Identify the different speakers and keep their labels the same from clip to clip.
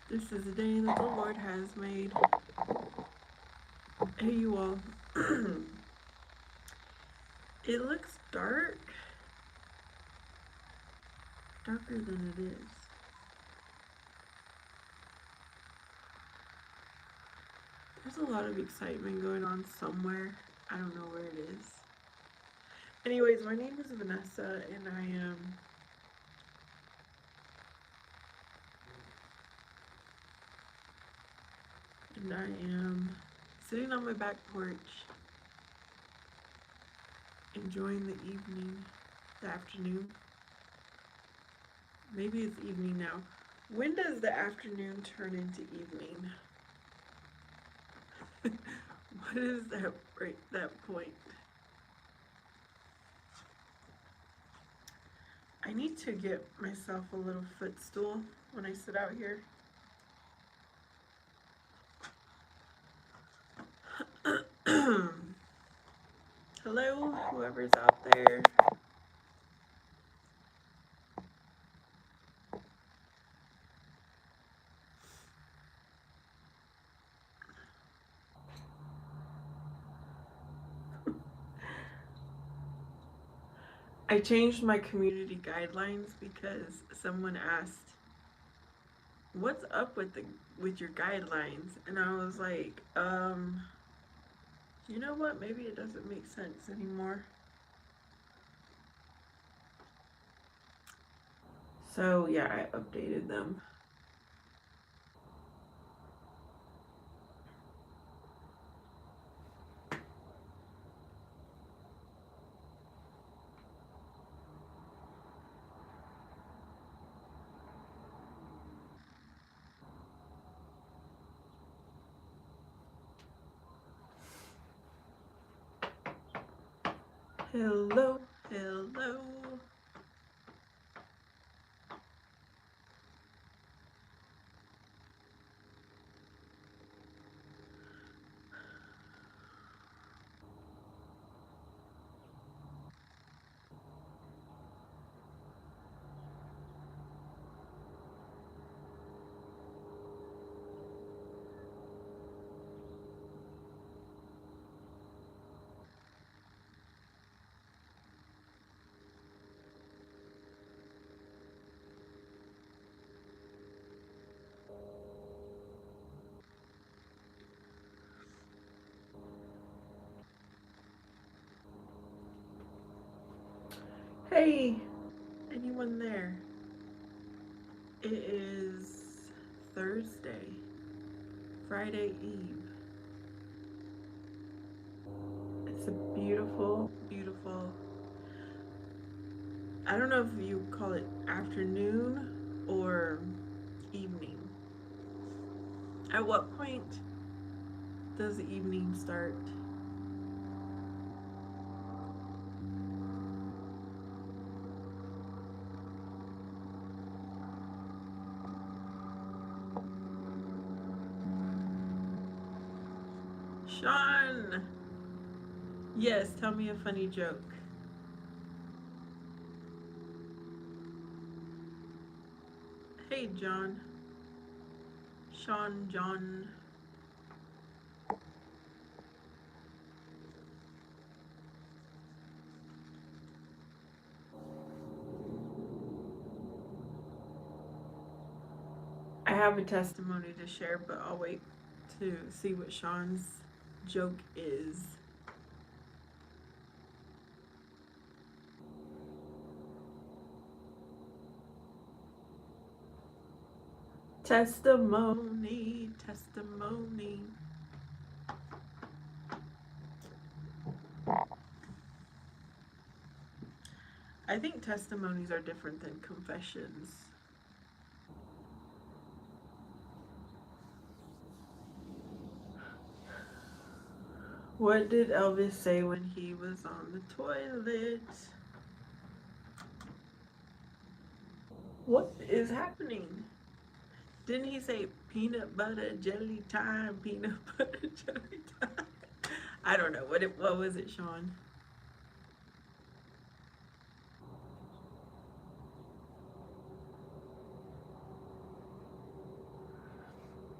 Speaker 1: This is the day that the Lord has made. Hey, you all. It looks darker than it is. There's a lot of excitement going on somewhere. I don't know where it is. Anyways, my name is Vanessa, and I am sitting on my back porch, enjoying the evening, the afternoon. Maybe it's evening now. When does the afternoon turn into evening? What is that point? I need to get myself a little footstool when I sit out here. Hello, whoever's out there. I changed my community guidelines because someone asked, "What's up with your guidelines?" And I was like, you know what? Maybe it doesn't make sense anymore. So yeah, I updated them. Hello, hello. Hey, anyone there? It is Thursday, Friday Eve. It's a beautiful, beautiful, I don't know if you call it afternoon or evening. At what point does the evening start? Sean! Yes, tell me a funny joke. Hey, John. Sean, John. I have a testimony to share, but I'll wait to see what Sean's joke is. Testimony, testimony. I think testimonies are different than confessions. What did Elvis say when he was on the toilet? What is happening? Didn't he say peanut butter jelly time, peanut butter jelly time? I don't know. What was it, Sean?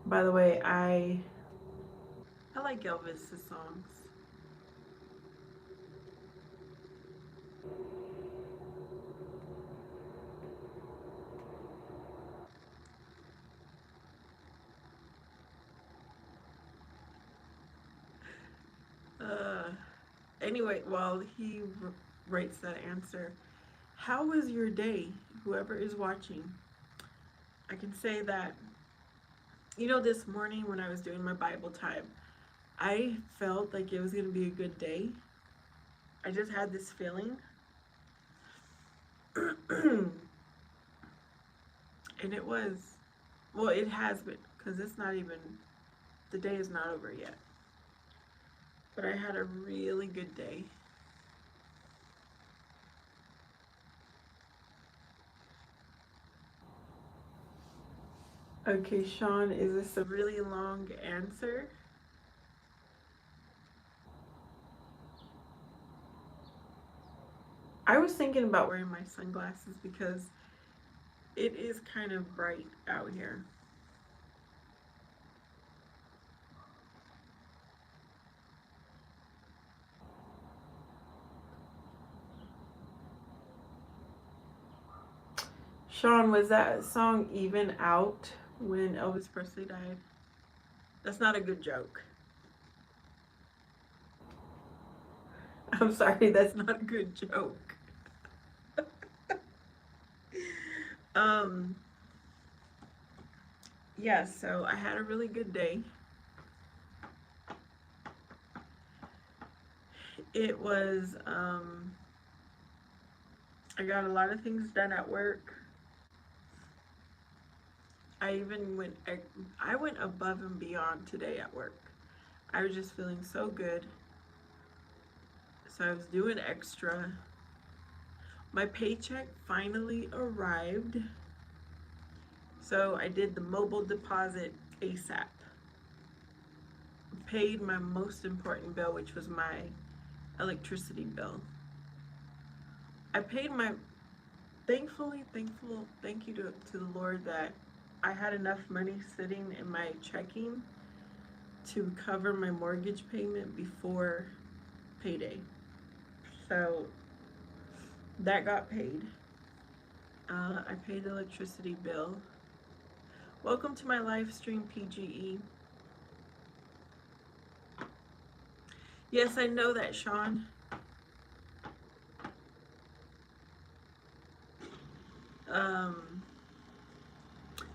Speaker 1: By the way, I like Elvis's songs. Uh, anyway, while he writes that answer, how was your day? Whoever is watching, I can say that, this morning when I was doing my Bible time, I felt like it was going to be a good day. I just had this feeling. And it was, well, it has been, because it's not even, the day is not over yet. But I had a really good day. Okay, Sean, is this a really long answer? I was thinking about wearing my sunglasses because it is kind of bright out here. Sean, was that song even out when Elvis Presley died? That's not a good joke. I'm sorry, that's not a good joke. um, yeah, so I had a really good day. It was, I got a lot of things done at work. I went above and beyond today at work. I was just feeling so good. So I was doing extra. My paycheck finally arrived. So I did the mobile deposit ASAP. Paid my most important bill, which was my electricity bill. I paid my, thank you to the Lord that I had enough money sitting in my checking to cover my mortgage payment before payday. So that got paid. I paid the electricity bill. Welcome to my live stream, PGE. Yes, I know that, Sean.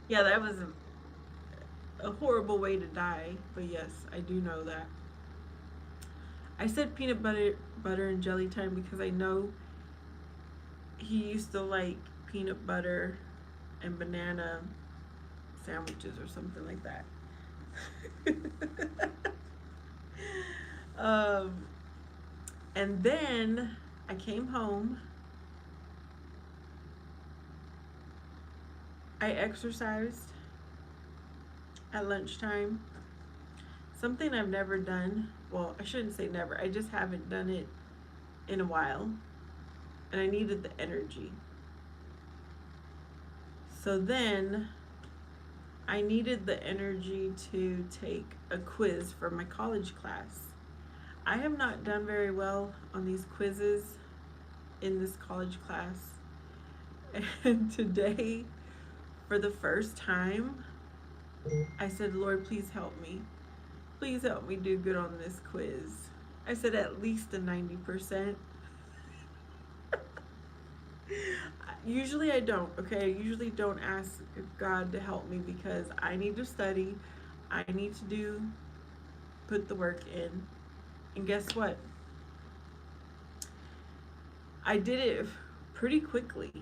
Speaker 1: Yeah, that was a horrible way to die, but yes, I do know that. I said peanut butter and jelly time because I know he used to like peanut butter and banana sandwiches or something like that. um, and then I came home. I exercised at lunchtime. Something I've never done. Well, I shouldn't say never. I just haven't done it in a while. And I needed the energy. So then I needed the energy to take a quiz for my college class. I have not done very well on these quizzes in this college class. And today, for the first time, I said, Lord, please help me. Please help me do good on this quiz. I said at least a 90%. Usually I don't, okay? I usually don't ask God to help me because I need to study. I need to put the work in. And guess what? I did it pretty quickly.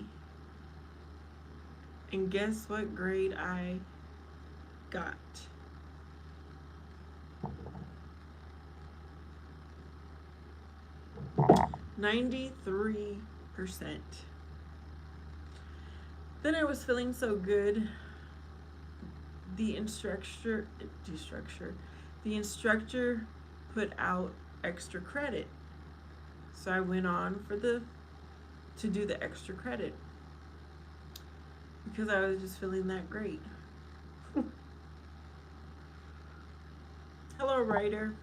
Speaker 1: And guess what grade I got? 93%. Then I was feeling so good. The instructor put out extra credit. So I went on to do the extra credit because I was just feeling that great. Hello, writer.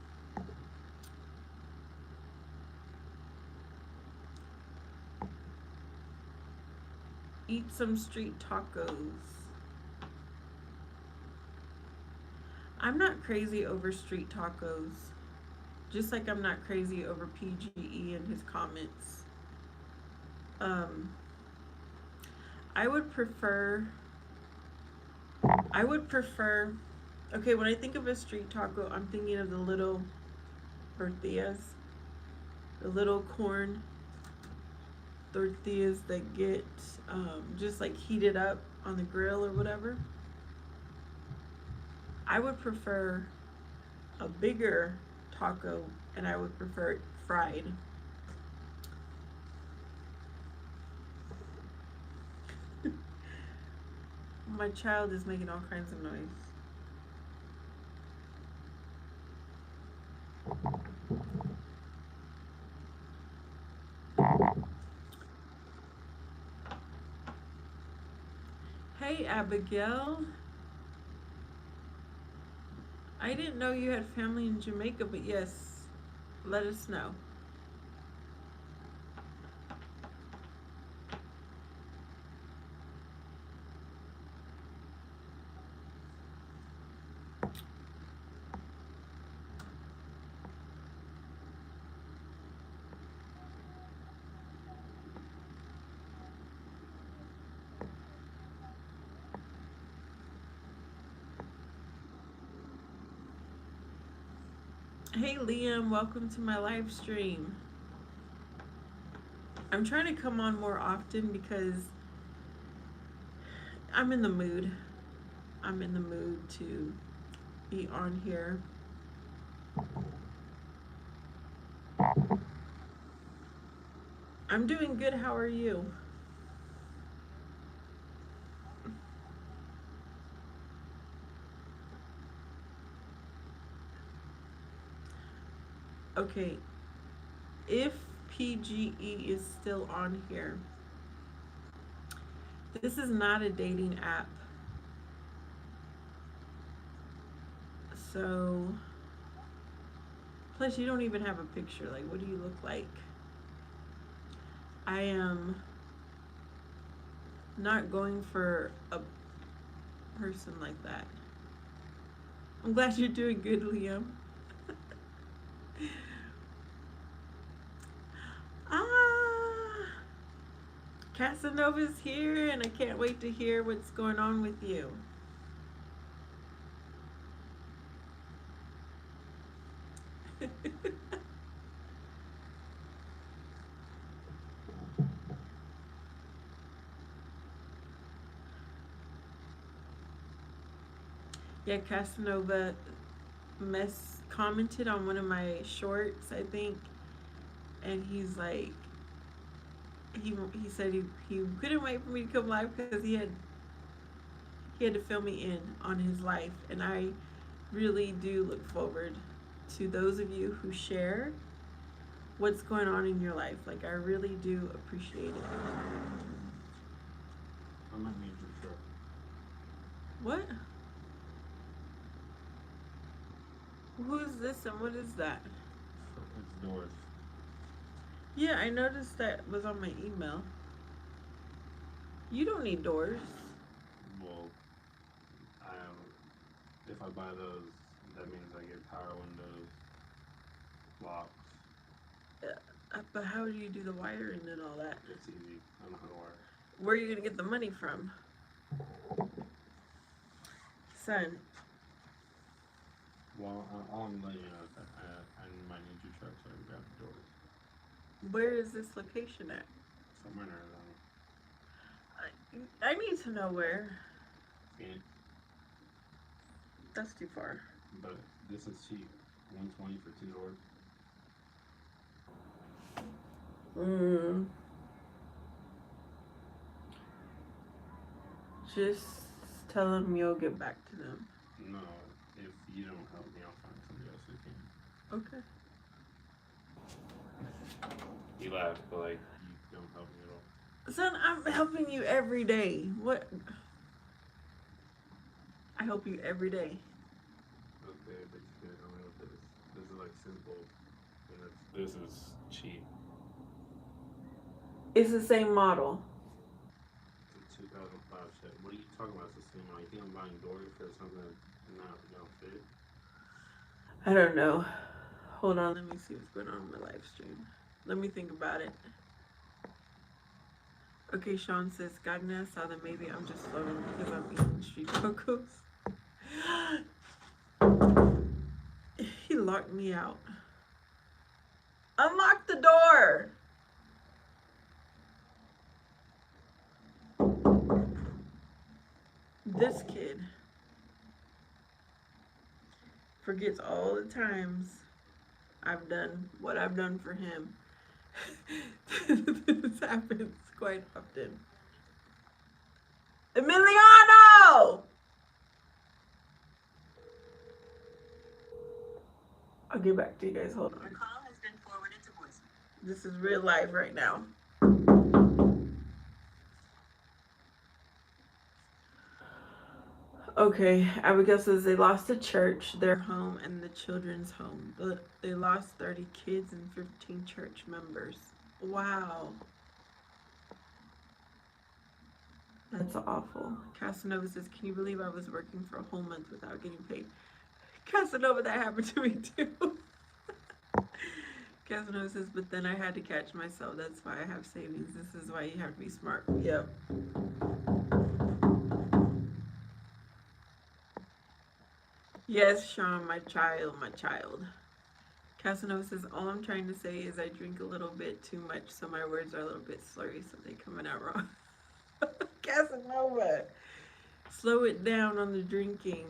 Speaker 1: Eat some street tacos. I'm not crazy over street tacos. Just like I'm not crazy over PGE and his comments. Um, I would prefer. I would prefer. Okay, when I think of a street taco, I'm thinking of the little tortillas, the little corn tortillas that get just like heated up on the grill or whatever. I would prefer a bigger taco, and I would prefer it fried. My child is making all kinds of noise. Hey, Abigail. I didn't know you had family in Jamaica, but yes, let us know. Hey, Liam, welcome to my live stream. I'm trying to come on more often because I'm in the mood. I'm in the mood to be on here. I'm doing good. How are you? Okay, if PGE is still on here, this is not a dating app. So, plus, you don't even have a picture. Like, what do you look like? I am not going for a person like that. I'm glad you're doing good, Liam. Ah, Casanova's here, and I can't wait to hear what's going on with you. Yeah, Casanova commented on one of my shorts, I think, and he's like, he said he couldn't wait for me to come live because he had to fill me in on his life, and I really do look forward to those of you who share what's going on in your life. Like, I really do appreciate it.
Speaker 2: I might need your shirt.
Speaker 1: What? Who's this and what is that?
Speaker 2: It's Doris.
Speaker 1: Yeah, I noticed that was on my email. You don't need doors.
Speaker 2: Well, if I buy those, that means I get power windows, locks.
Speaker 1: But how do you do the wiring and all that?
Speaker 2: It's easy. I know how to wire.
Speaker 1: Where are you gonna get the money from? Son.
Speaker 2: Well, I'll let you know that I might need your truck so I can grab the doors.
Speaker 1: Where is this location at?
Speaker 2: Somewhere in Arizona.
Speaker 1: I need to know where.
Speaker 2: Phoenix.
Speaker 1: That's too far.
Speaker 2: But this is cheap. $120 for 2 doors.
Speaker 1: Just tell them you'll get back to them.
Speaker 2: No, if you don't help me, I'll find somebody else who can.
Speaker 1: Okay.
Speaker 2: You laughed, but like, you don't help me at all.
Speaker 1: Son, I'm helping you every day. What? I help you every day.
Speaker 2: Okay, but you can't help me like simple, and this is cheap.
Speaker 1: It's the same model.
Speaker 2: It's a 2005 Chevy. What are you talking about? It's the same one. You think I'm buying doors for something that not don't fit?
Speaker 1: I don't know. Hold on, let me see what's going on in my live stream. Let me think about it. Okay, Sean says, God knows how that maybe I'm just floating because I'm eating street tacos. He locked me out. Unlock the door! This kid forgets all the times I've done what I've done for him. This happens quite often. Emiliano! I'll get back to you guys. Hold on. Your call has been forwarded to voicemail. This is real life right now. Okay, Abigail says they lost the church, their home, and the children's home. They lost 30 kids and 15 church members. Wow. That's awful. Casanova says, can you believe I was working for a whole month without getting paid? Casanova, that happened to me too. Casanova says, but then I had to catch myself. That's why I have savings. This is why you have to be smart. Yep. Yes, Sean, my child, my child. Casanova says, all I'm trying to say is I drink a little bit too much, so my words are a little bit slurry, so they coming out wrong. Casanova, slow it down on the drinking.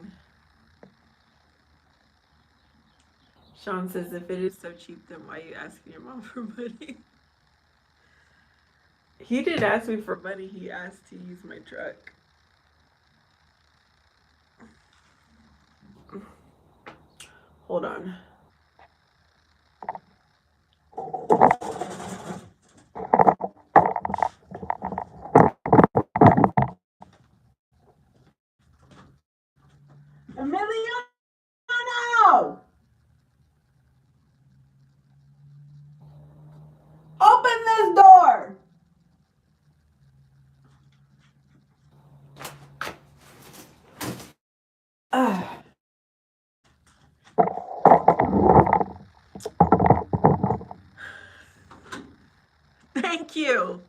Speaker 1: Sean says, if it is so cheap, then why are you asking your mom for money? He didn't ask me for money. He asked to use my truck. Hold on. Emiliano! Open this door! Thank you.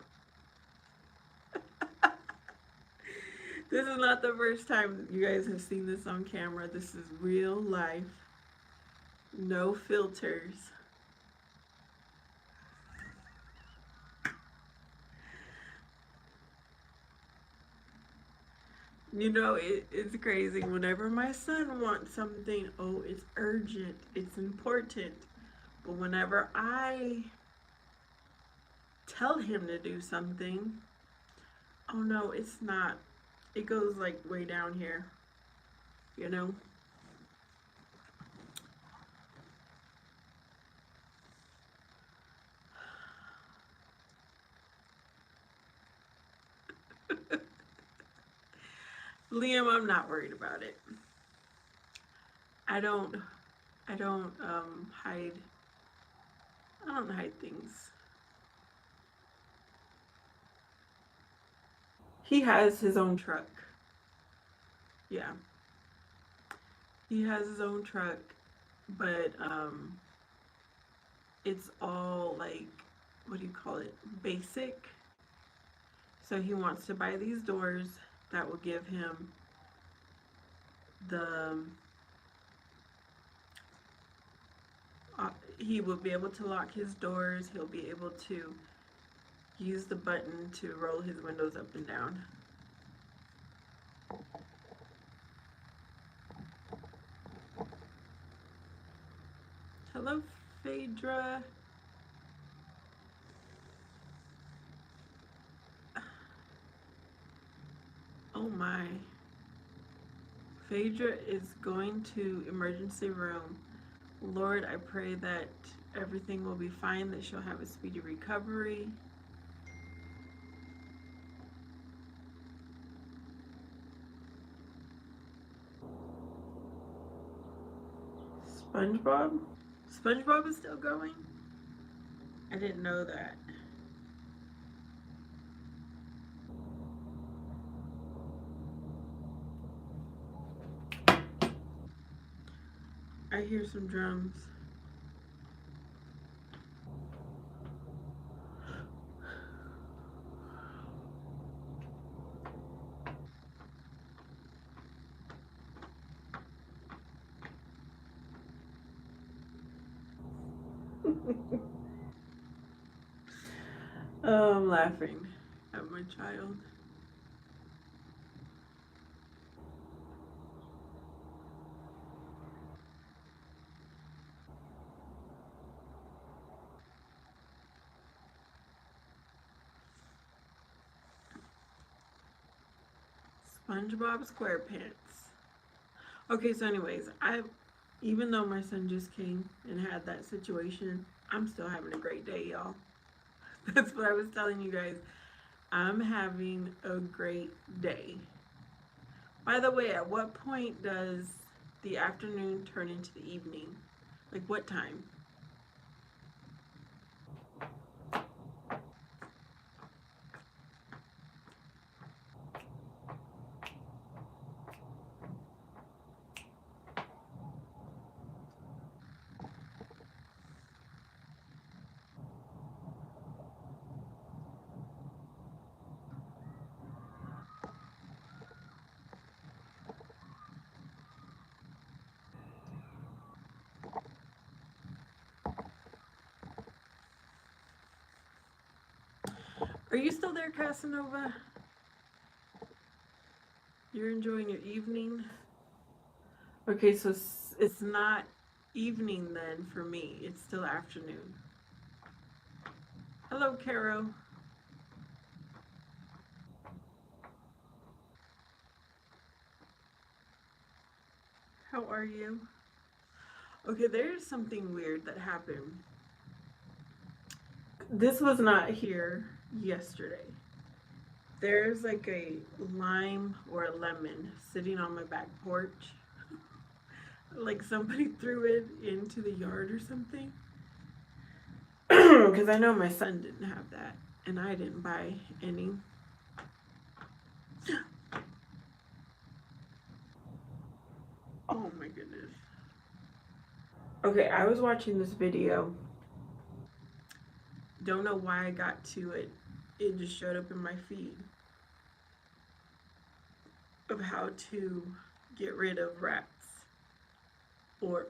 Speaker 1: This is not the first time you guys have seen this on camera. This is real life. No filters. You know, it's crazy. Whenever my son wants something, oh, it's urgent, it's important. But whenever I tell him to do something, oh no, it's not. It goes like way down here, you know? Liam, I'm not worried about it. I don't hide. I don't hide things. He has his own truck. Yeah. He has his own truck, but it's all like, what do you call it? Basic. So he wants to buy these doors that will give him the he will be able to lock his doors. He'll be able to use the button to roll his windows up and down. Hello, Phaedra. Oh my. Phaedra is going to emergency room. Lord, I pray that everything will be fine, that she'll have a speedy recovery. SpongeBob? SpongeBob is still going? I didn't know that. I hear some drums. Oh, I'm laughing at my child. SpongeBob SquarePants. Okay, so anyways, even though my son just came and had that situation, I'm still having a great day, y'all. That's what I was telling you guys. I'm having a great day. By the way, at what point does the afternoon turn into the evening? Like what time? Are you still there, Casanova? You're enjoying your evening? Okay, so it's not evening then for me. It's still afternoon. Hello, Caro. How are you? Okay, there's something weird that happened. This was not here yesterday. There's like a lime or a lemon sitting on my back porch. Like somebody threw it into the yard or something. Because I know my son didn't have that, and I didn't buy any. Oh my goodness. Okay, I was watching this video. Don't know why I got to it. It just showed up in my feed of how to get rid of rats or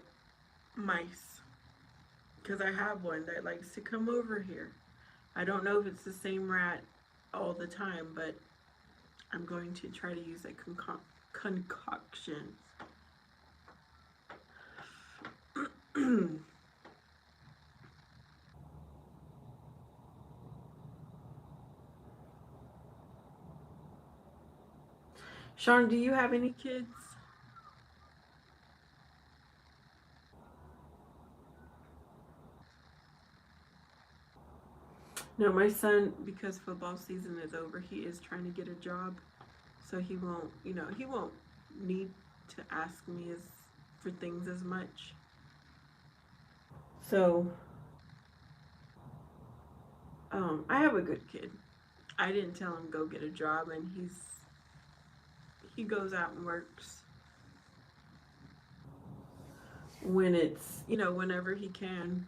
Speaker 1: mice. Because I have one that likes to come over here. I don't know if it's the same rat all the time, but I'm going to try to use a concoction. Sean, do you have any kids? No, my son, because football season is over, he is trying to get a job. So he won't, he won't need to ask me for things as much. So, I have a good kid. I didn't tell him go get a job, and he goes out and works when it's, whenever he can.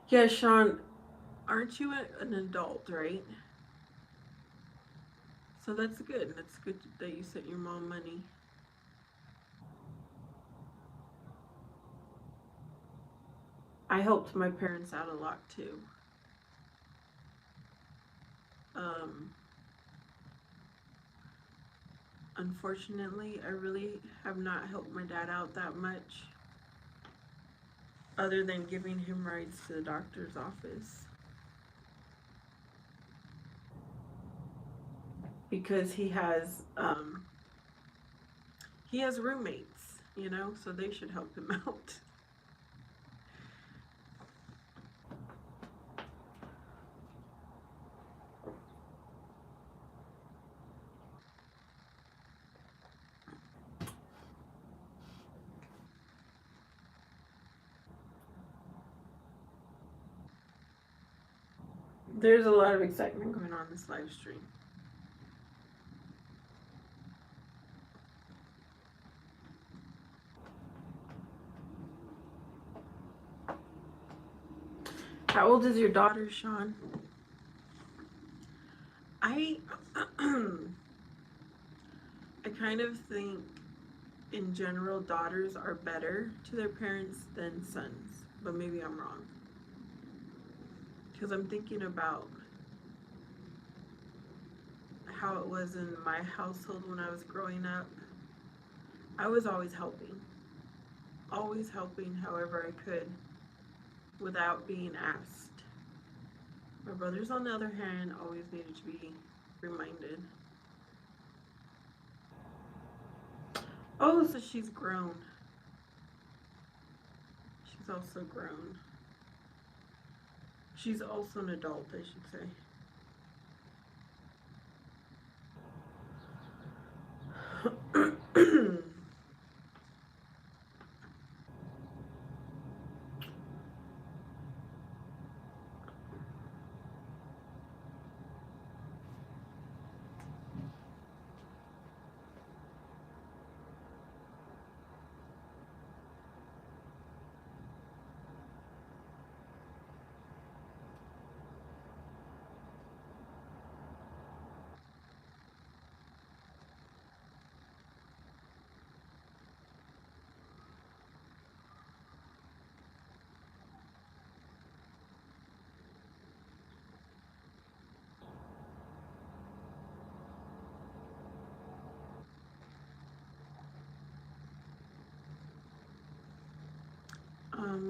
Speaker 1: Yeah, Sean, aren't you an adult, right? So that's good. That's good that you sent your mom money. I helped my parents out a lot too. Unfortunately, I really have not helped my dad out that much, other than giving him rides to the doctor's office. Because he has roommates, so they should help him out. There's a lot of excitement going on this live stream. How old is your daughter, Sean? I kind of think in general daughters are better to their parents than sons, but maybe I'm wrong. Because I'm thinking about how it was in my household when I was growing up. I was always helping however I could without being asked. My brothers, on the other hand, always needed to be reminded. Oh, so she's grown. She's also grown. She's also an adult, I should say.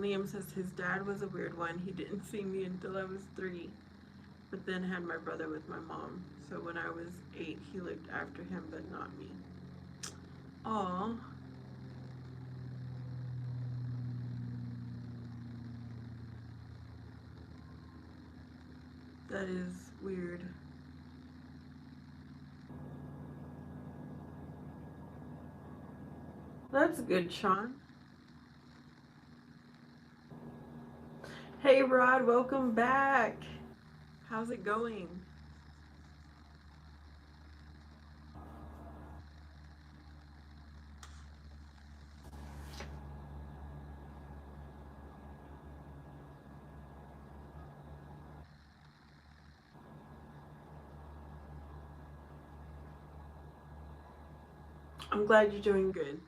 Speaker 1: Liam says his dad was a weird one. He didn't see me until I was 3, but then had my brother with my mom. So when I was 8, he looked after him, but not me. Aww. That is weird. That's good, Sean. Hey, Rod, welcome back. How's it going? I'm glad you're doing good.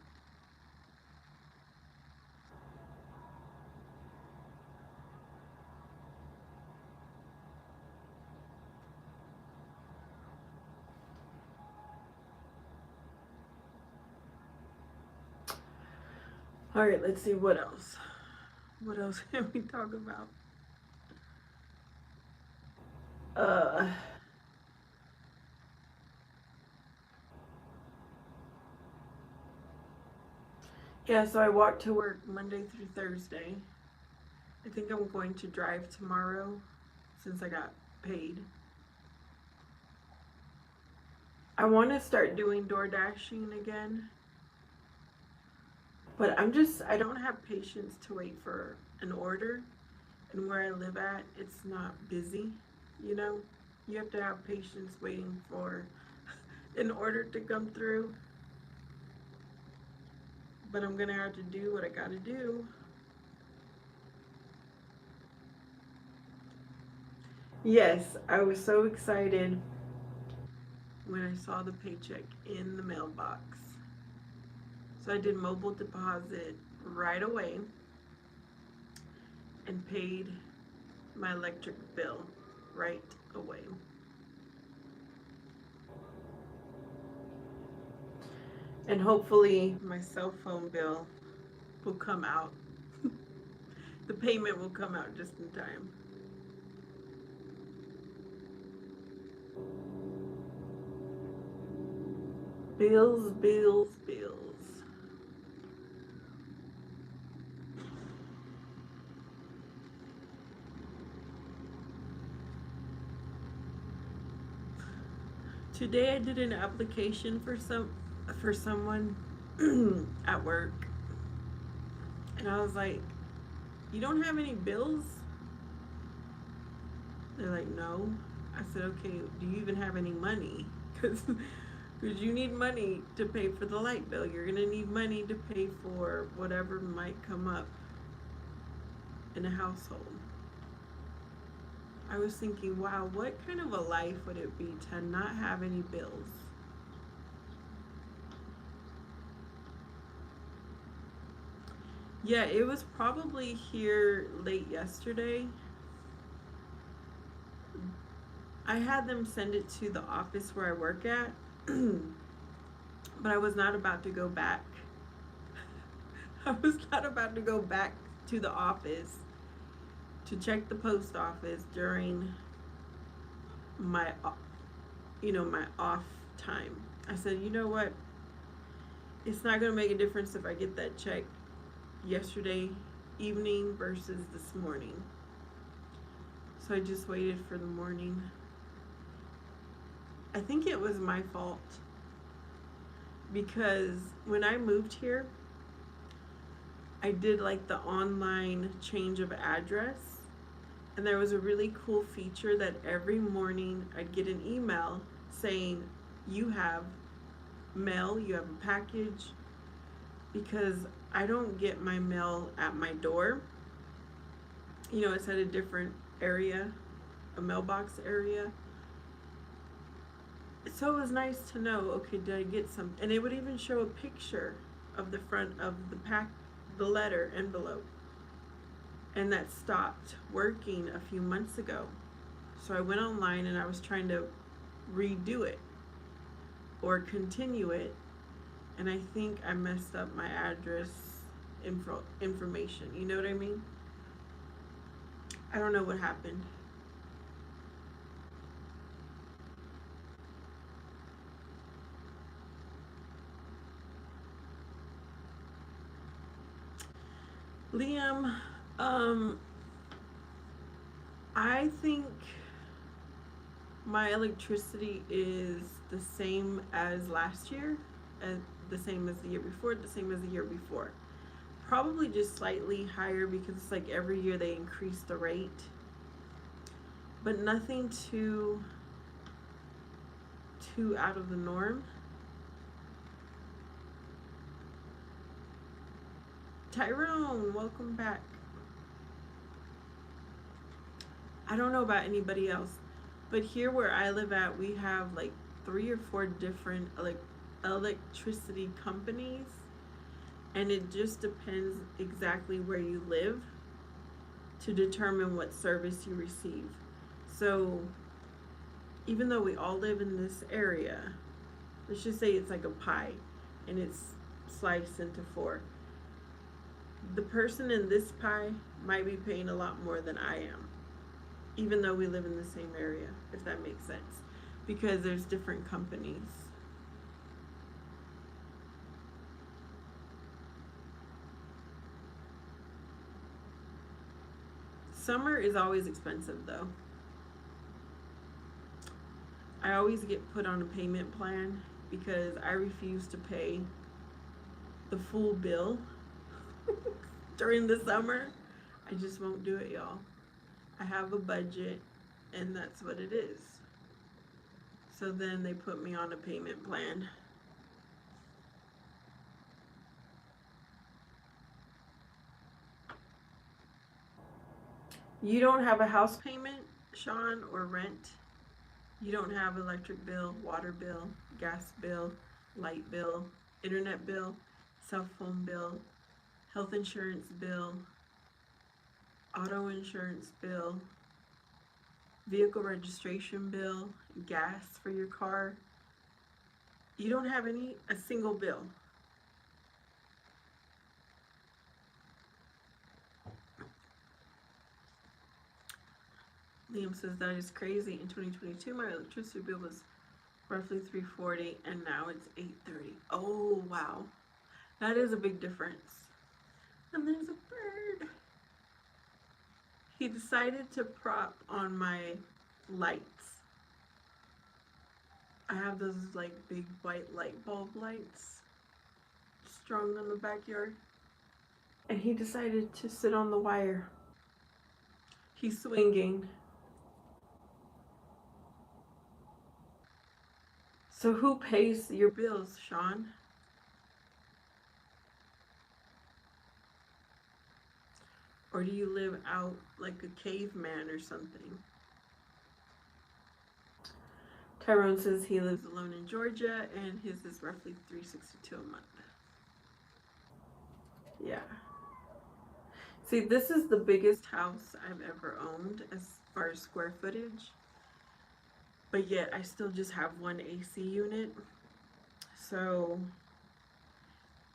Speaker 1: All right, let's see what else. What else can we talk about? Yeah, so I walk to work Monday through Thursday. I think I'm going to drive tomorrow since I got paid. I want to start doing door dashing again. But I don't have patience to wait for an order. And where I live at, it's not busy, you know? You have to have patience waiting for an order to come through. But I'm gonna have to do what I gotta do. Yes, I was so excited when I saw the paycheck in the mailbox. So I did mobile deposit right away and paid my electric bill right away. And hopefully my cell phone bill will come out. The payment will come out just in time. Bills, bills, bills. Today I did an application for someone at work. And I was like, "You don't have any bills?" They're like, no. I said, okay, do you even have any money? Because you need money to pay for the light bill. You're going to need money to pay for whatever might come up in a household. I was thinking, wow, what kind of a life would it be to not have any bills? Yeah, it was probably here late yesterday. I had them send it to the office where I work at, but I was not about to go back. I was not about to go back to the office to check the post office during my my off time. I said, you know what? It's not going to make a difference if I get that check yesterday evening versus this morning. So I just waited for the morning. I think it was my fault because when I moved here, I did like the online change of address, and there was a really cool feature that every morning I'd get an email saying you have mail, you have a package, because I don't get my mail at my door. It's at a different area, a mailbox area. So it was nice to know, okay, did I get some? And it would even show a picture of the front of the letter envelope. And that stopped working a few months ago. So I went online and I was trying to redo it or continue it. And I think I messed up my address information. You know what I mean? I don't know what happened. Liam, I think my electricity is the same as last year, and the same as the year before, the same as the year before. Probably just slightly higher because it's like every year they increase the rate, but nothing too out of the norm. Tyrone, welcome back. I don't know about anybody else, but here where I live at, we have like 3 or 4 different electricity companies, and it just depends exactly where you live to determine what service you receive. So even though we all live in this area, let's just say it's like a pie and it's sliced into 4. The person in this pie might be paying a lot more than I am, even though we live in the same area, if that makes sense, because there's different companies. Summer is always expensive though. I always get put on a payment plan because I refuse to pay the full bill during the summer. I just won't do it, y'all. I have a budget and that's what it is. So then they put me on a payment plan. You don't have a house payment, Sean, or rent? You don't have electric bill, water bill, gas bill, light bill, internet bill, cell phone bill, health insurance bill, auto insurance bill, vehicle registration bill, gas for your car. You don't have a single bill. Liam says that is crazy. In 2022, my electricity bill was roughly $340, and now it's $830. Oh wow, that is a big difference. And there's a bird. He decided to prop on my lights. I have those like big white light bulb lights strung on the backyard, and he decided to sit on the wire. He's swinging. So who pays your bills, Sean? Or do you live out like a caveman or something? Tyrone says he lives alone in Georgia and his is roughly $362 a month. Yeah. See, this is the biggest house I've ever owned as far as square footage. But yet I still just have one AC unit. So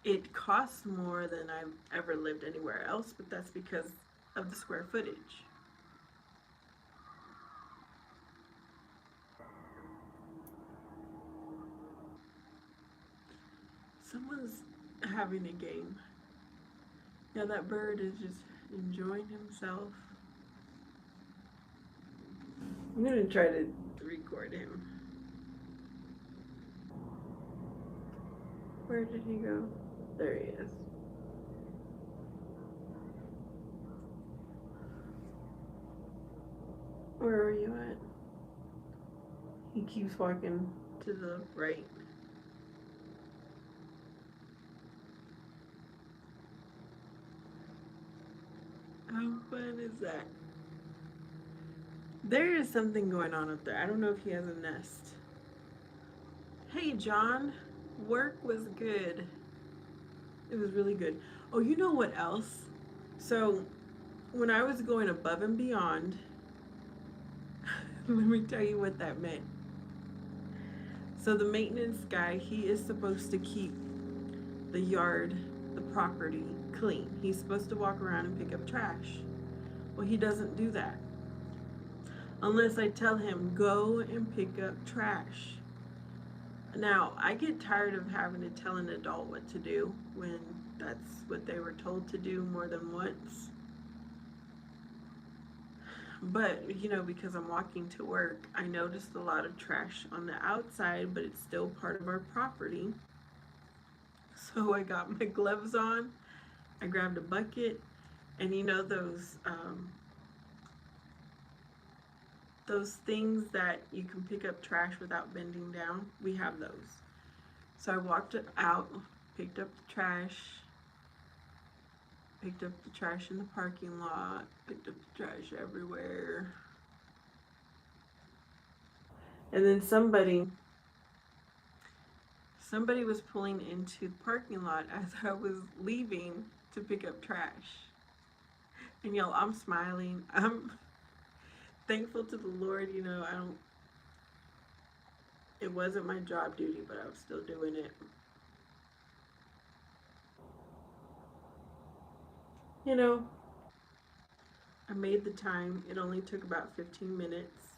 Speaker 1: it costs more than I've ever lived anywhere else, but that's because of the square footage. Someone's having a game. Yeah, that bird is just enjoying himself. I'm gonna try to record him. Where did he go? There he is. Where are you at? He keeps walking to the right. How fun is that? There is something going on up there. I don't know if he has a nest. Hey, John. Work was good. It was really good. Oh, you know what else? So, when I was going above and beyond, let me tell you what that meant. So, the maintenance guy, he is supposed to keep the yard, the property clean. He's supposed to walk around and pick up trash. Well, he doesn't do that. Unless I tell him, go and pick up trash. Now, I get tired of having to tell an adult what to do when that's what they were told to do more than once. But, you know, because I'm walking to work, I noticed a lot of trash on the outside, but it's still part of our property. So I got my gloves on, I grabbed a bucket, and you know those things that you can pick up trash without bending down? We have those. So I walked out, picked up the trash in the parking lot, picked up the trash everywhere. And then somebody was pulling into the parking lot as I was leaving to pick up trash. And y'all, I'm smiling. I'm thankful to the Lord, you know, it wasn't my job duty, but I was still doing it. You know, I made the time. It only took about 15 minutes.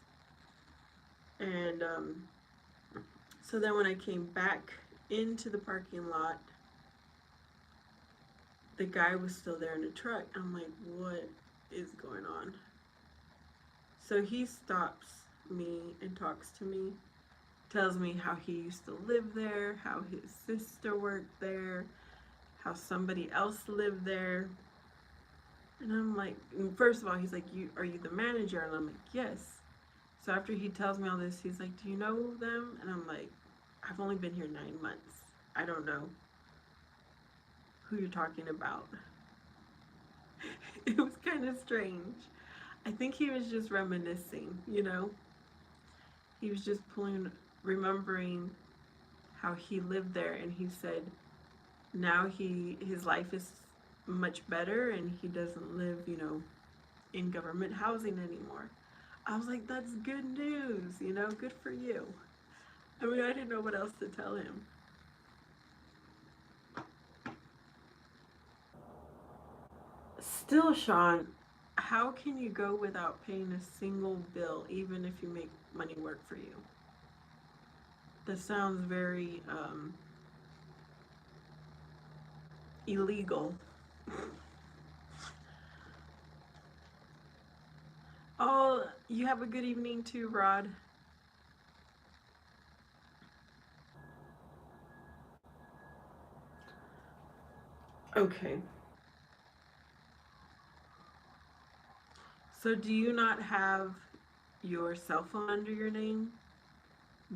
Speaker 1: And so then when I came back into the parking lot, the guy was still there in the truck. I'm like, what is going on? So he stops me and talks to me, tells me how he used to live there, how his sister worked there, how somebody else lived there. And I'm like, first of all, he's like, are you the manager? And I'm like, yes. So after he tells me all this, he's like, do you know them? And I'm like, I've only been here 9 months. I don't know who you're talking about. It was kind of strange. I think he was just reminiscing, you know? He was just remembering how he lived there, and he said now his life is much better and he doesn't live, you know, in government housing anymore. I was like, that's good news, you know, good for you. I mean, I didn't know what else to tell him. Still, Sean, how can you go without paying a single bill, even if you make money work for you? That sounds very illegal. Oh, you have a good evening too, Rod. Okay. So do you not have your cell phone under your name?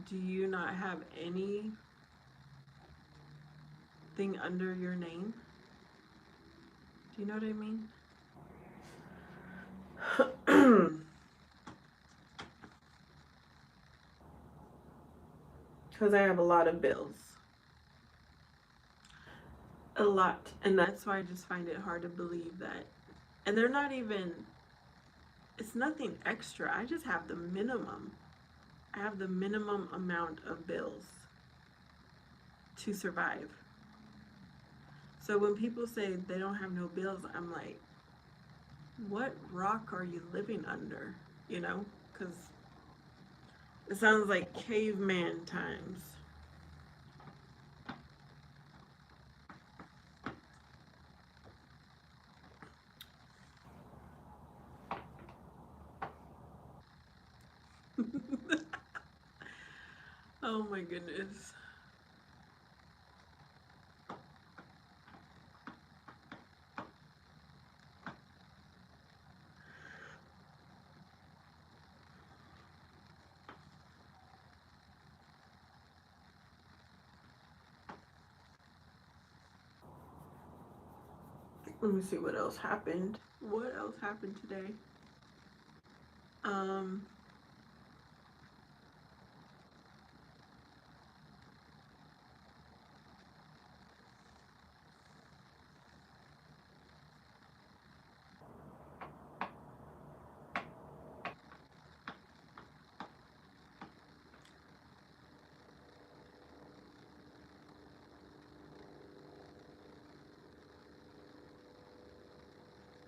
Speaker 1: Do you not have anything under your name? Do you know what I mean? Because I have a lot of bills. A lot. And that's why I just find it hard to believe that. And they're not even, it's nothing extra. I just have the minimum. I have the minimum amount of bills to survive. So when people say they don't have no bills, I'm like, what rock are you living under? You know? Because it sounds like caveman times. Oh my goodness. Let me see what else happened. What else happened today? Um,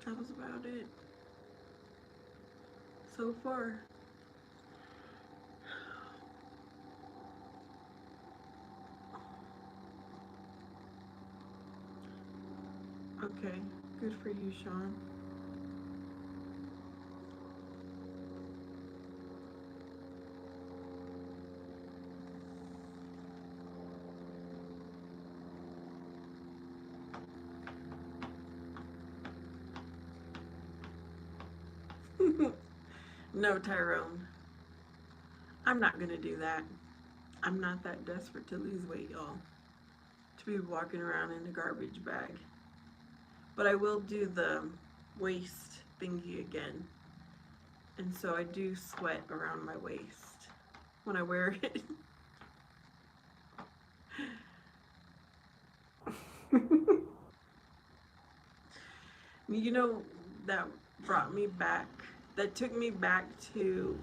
Speaker 1: that was about it so far. Okay, good for you, Sean. No, Tyrone. I'm not gonna do that. I'm not that desperate to lose weight, y'all. To be walking around in a garbage bag. But I will do the waist thingy again. And so I do sweat around my waist when I wear it. You know, that brought me back, that took me back to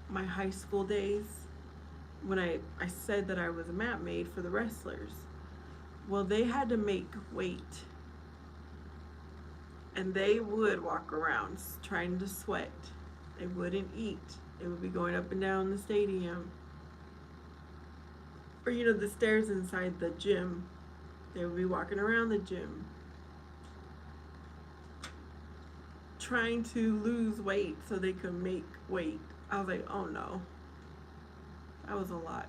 Speaker 1: my high school days when I said that I was a mat maid for the wrestlers. Well, they had to make weight, and they would walk around trying to sweat. They wouldn't eat. They would be going up and down the stadium, or the stairs inside the gym. They would be walking around the gym trying to lose weight so they could make weight. I was like, oh no, that was a lot.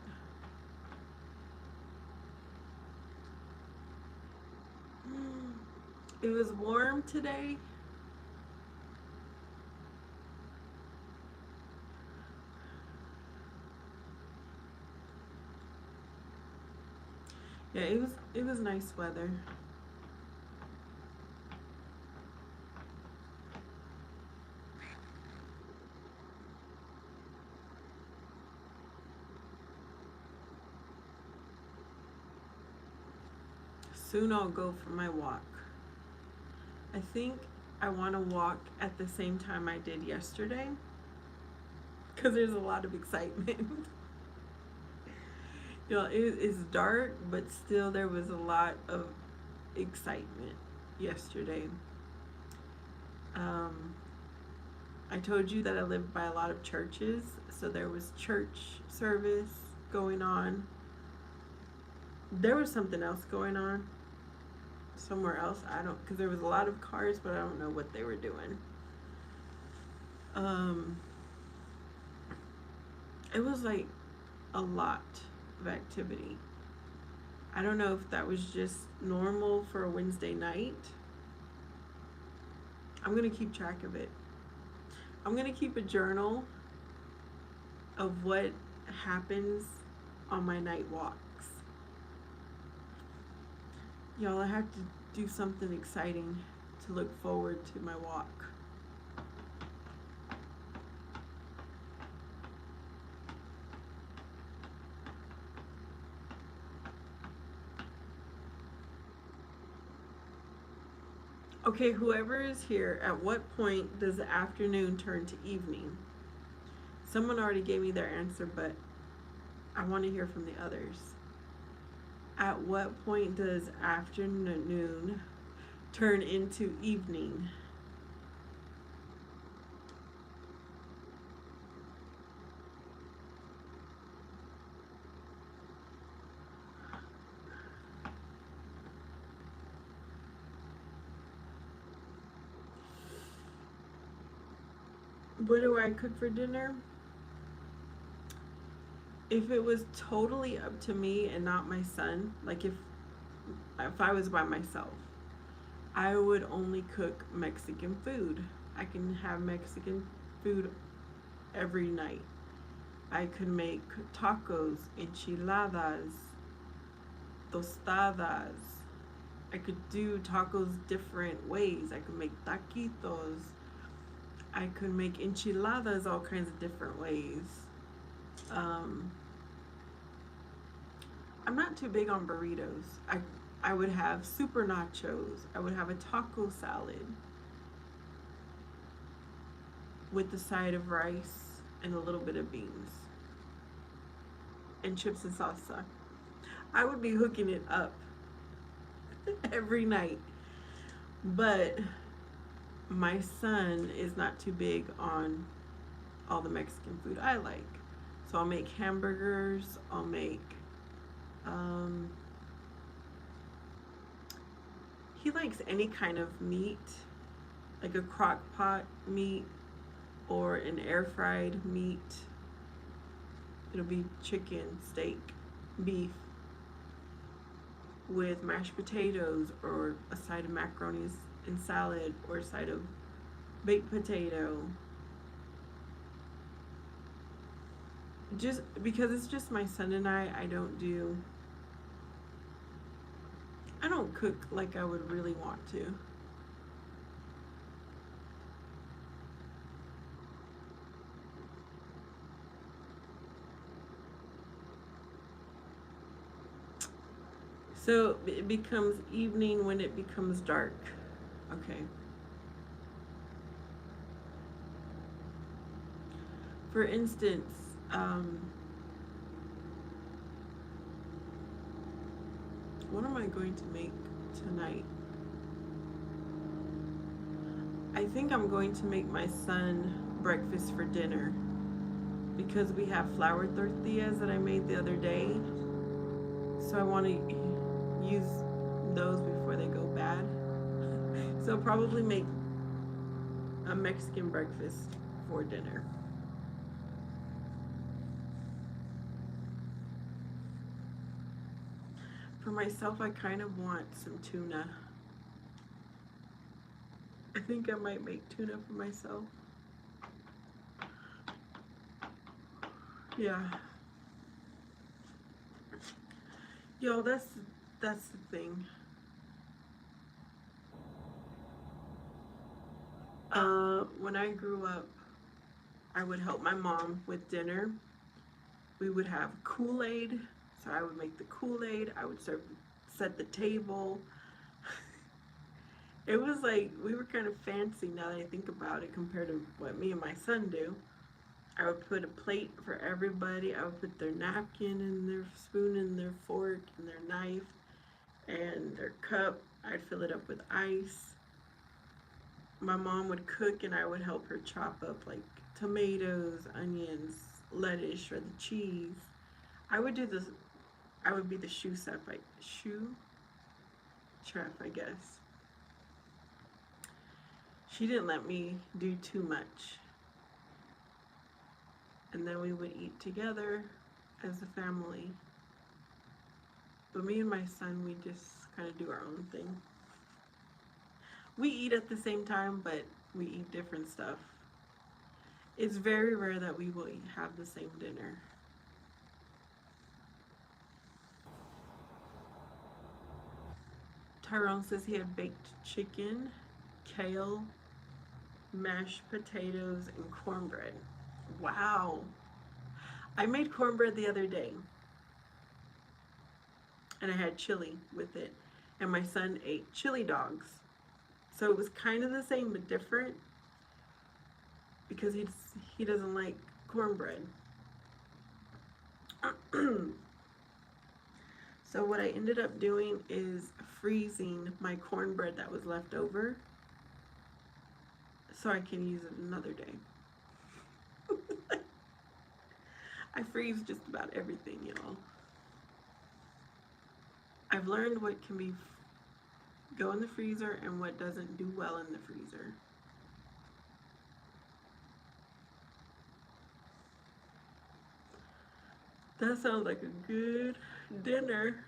Speaker 1: It was warm today. Yeah, it was nice weather. Soon I'll go for my walk. I think I want to walk at the same time I did yesterday because there's a lot of excitement. It is dark, but still there was a lot of excitement yesterday. I told you that I lived by a lot of churches, so there was church service going on. There was something else going on somewhere else. I don't, because there was a lot of cars, but I don't know what they were doing. It was like a lot of activity. I don't know if that was just normal for a Wednesday night. I'm gonna keep track of it. I'm gonna keep a journal of what happens on my night walks. Y'all, I have to do something exciting to look forward to my walk. Okay, whoever is here, at what point does the afternoon turn to evening? Someone already gave me their answer, but I want to hear from the others. At what point does afternoon turn into evening? What do I cook for dinner? If it was totally up to me and not my son, like if I was by myself, I would only cook Mexican food. I can have Mexican food every night. I could make tacos, enchiladas, tostadas. I could do tacos different ways. I could make taquitos. I could make enchiladas all kinds of different ways. I'm not too big on burritos. I would have super nachos. I would have a taco salad with the side of rice and a little bit of beans and chips and salsa. I would be hooking it up every night. But my son is not too big on all the Mexican food I like. So I'll make hamburgers, I'll make he likes any kind of meat, like a crock pot meat or an air fried meat. It'll be chicken, steak, beef with mashed potatoes or a side of macaroni and salad or a side of baked potato. Just because it's just my son and I don't cook like I would really want to. So it becomes evening when it becomes dark. Okay. For instance, what am I going to make tonight? I think I'm going to make my son breakfast for dinner because we have flour tortillas that I made the other day. So I want to use those before they go bad. So I'll probably make a Mexican breakfast for dinner. For myself, I kind of want some tuna. I think I might make tuna for myself. Yeah. Yo, that's the thing. When I grew up, I would help my mom with dinner. We would have Kool-Aid, so I would make the Kool-Aid. I would set the table. It was like we were kind of fancy now that I think about it compared to what me and my son do. I would put a plate for everybody. I would put their napkin and their spoon and their fork and their knife and their cup. I'd fill it up with ice. My mom would cook and I would help her chop up like tomatoes, onions, lettuce, shredded cheese. I would do this. I would be the chef, I guess. She didn't let me do too much. And then we would eat together as a family. But me and my son, we just kind of do our own thing. We eat at the same time, but we eat different stuff. It's very rare that we will have the same dinner. Tyrone says he had baked chicken, kale, mashed potatoes, and cornbread. Wow. I made cornbread the other day, and I had chili with it, and my son ate chili dogs. So it was kind of the same but different because he doesn't like cornbread. So what I ended up doing is freezing my cornbread that was left over so I can use it another day. I freeze just about everything, y'all. I've learned what can go in the freezer and what doesn't do well in the freezer. That sounds like a good dinner.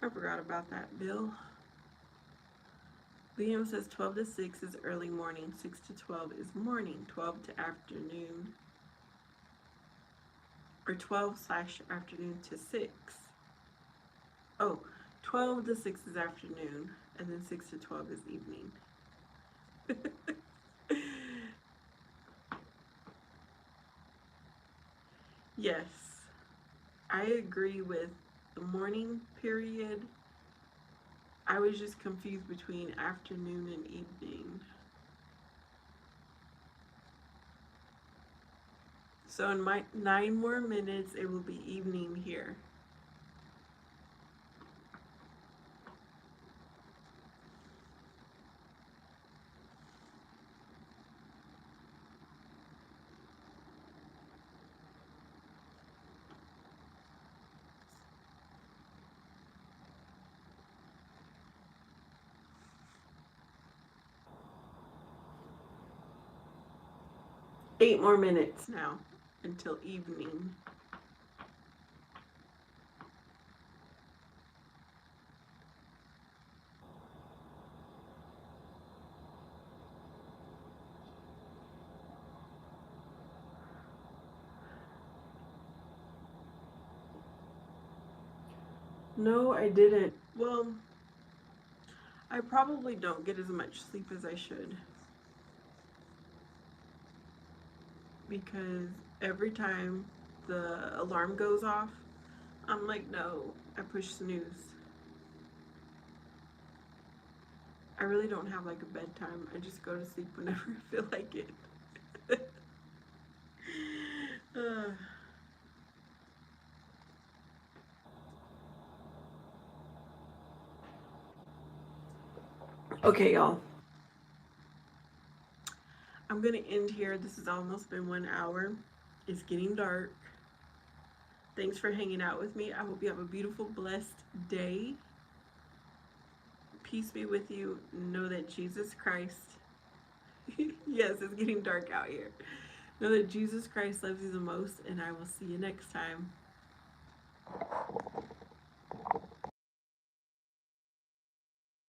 Speaker 1: I forgot about that, Bill. Liam says 12 to 6 is early morning, 6 to 12 is morning, 12 to afternoon, or 12/afternoon to 6. Oh, 12 to 6 is afternoon, and then 6 to 12 is evening. Yes, I agree with the morning period. I was just confused between afternoon and evening. So in my 9 more minutes, it will be evening here. Eight more minutes now until evening. No, I didn't. Well, I probably don't get as much sleep as I should. Because every time the alarm goes off, I'm like, no, I push snooze. I really don't have like a bedtime. I just go to sleep whenever I feel like it. Okay, y'all. I'm gonna end here. This has almost been 1 hour. It's getting dark. Thanks for hanging out with me. I hope you have a beautiful, blessed day. Peace be with you. Know that Jesus Christ, yes, it's getting dark out here. Know that Jesus Christ loves you the most, and I will see you next time.